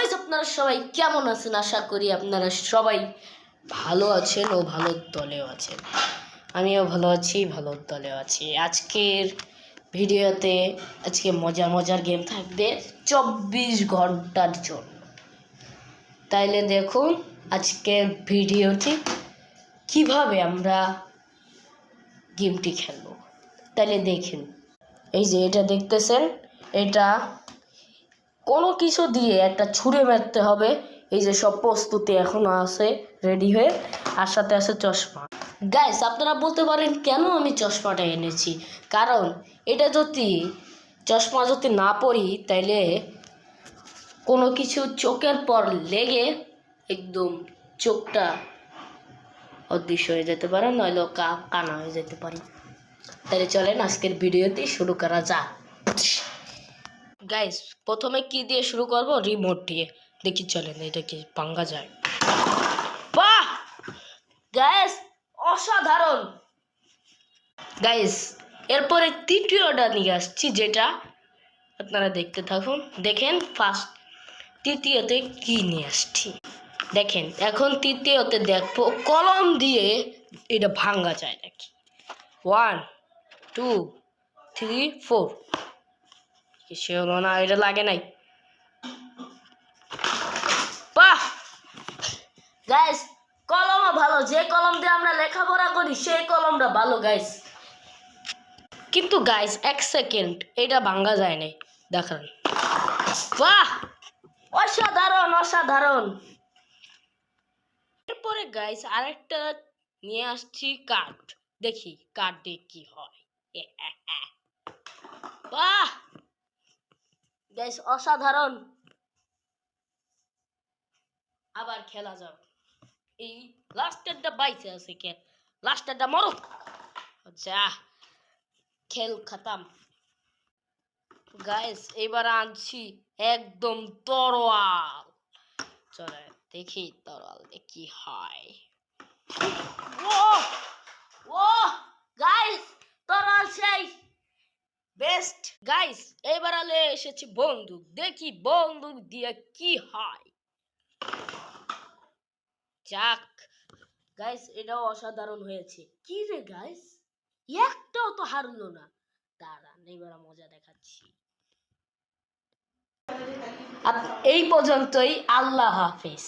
Guys আপনারা সবাই কেমন আছেন? আশা করি আপনারা সবাই ভালো আছেন ও ভালো দলেও আছেন। আমিও ভালো আছি, ভালো দলেও আছি। আজকের ভিডিওতে মজার গেম থাকবে 24 ঘন্টার জন্য। তাইলে দেখুন আজকের ভিডিওটি কিভাবে আমরা গেমটি খেলবো। তাইলে দেখেন, এই যে এটা দেখতেছেন, এটা কোনো কিছু দিয়ে একটা ছুঁড়ে মারতে হবে। এই যে সব প্রস্তুতি এখনো আছে রেডি হয়ে, আর সাথে আছে চশমা। গাইস আপনারা বলতে পারেন কেন আমি চশমাটা এনেছি, কারণ এটা চশমা যদি না পরি তাইলে কোনো কিছু চোখের পর লেগে একদম চোখটা অদৃশ্য হয়ে যেতে পারে, নইলে কানা হয়ে যেতে পারি। তাহলে চলেন আজকের ভিডিওটি শুরু করা যাক। গাইস প্রথমে কি দিয়ে শুরু করব? রিমোট দিয়ে। দেখি চলেন এটা কি পাঙ্গা যায়। বাহ গাইস, অসাধারণ। গাইস এরপরে তৃতীয়টা নিয়ে আসছি, যেটা আপনারা দেখতে থাকুন। দেখেন ফার্স্ট তৃতীয়তে কি নিয়ে আসছি দেখেন। এখন তৃতীয়তে দেখবো কলম দিয়ে এটা ভাঙ্গা যায় নাকি। 1 2 3 4। কিছু হলো না, এটা লাগে নাই। বাহ গাইস, কলমও ভালো। যে কলম দিয়ে আমরা লেখাপড়া করি সেই কলমটা ভালো গাইস। কিন্তু গাইস 1 সেকেন্ড, এটা ভাঙ্গা যায় নাই। দেখান। বাহ অসাধারণ অসাধারণ। এরপরে গাইস আরেকটা নিয়ে আসছি কার্ড। দেখি কার্ড দিয়ে কি হয়। বাহ গাইস অসাধারণ। আবার খেলা যাক। এই লাস্টেরটা বাইসে আছে কে? লাস্টেরটা মরো। আচ্ছা খেল খতম। গাইস এবার আনছি একদম তরোয়াল। চলে দেখি তরোয়াল দিয়ে কি হয়। ও ও গাইস, তরোয়াল সেই বেস্ট। গাইস এবার আলে এসেছি বন্দুক। দেখি বন্দুক দিয়ে কি হয়। যাক গাইস, এটাও অসাধারণ হয়েছে। কি রে গাইস, একটাও তো হারলো না। দাঁড়ান এবার মজা দেখাচ্ছি। এই পর্যন্তই। আল্লাহ হাফেজ।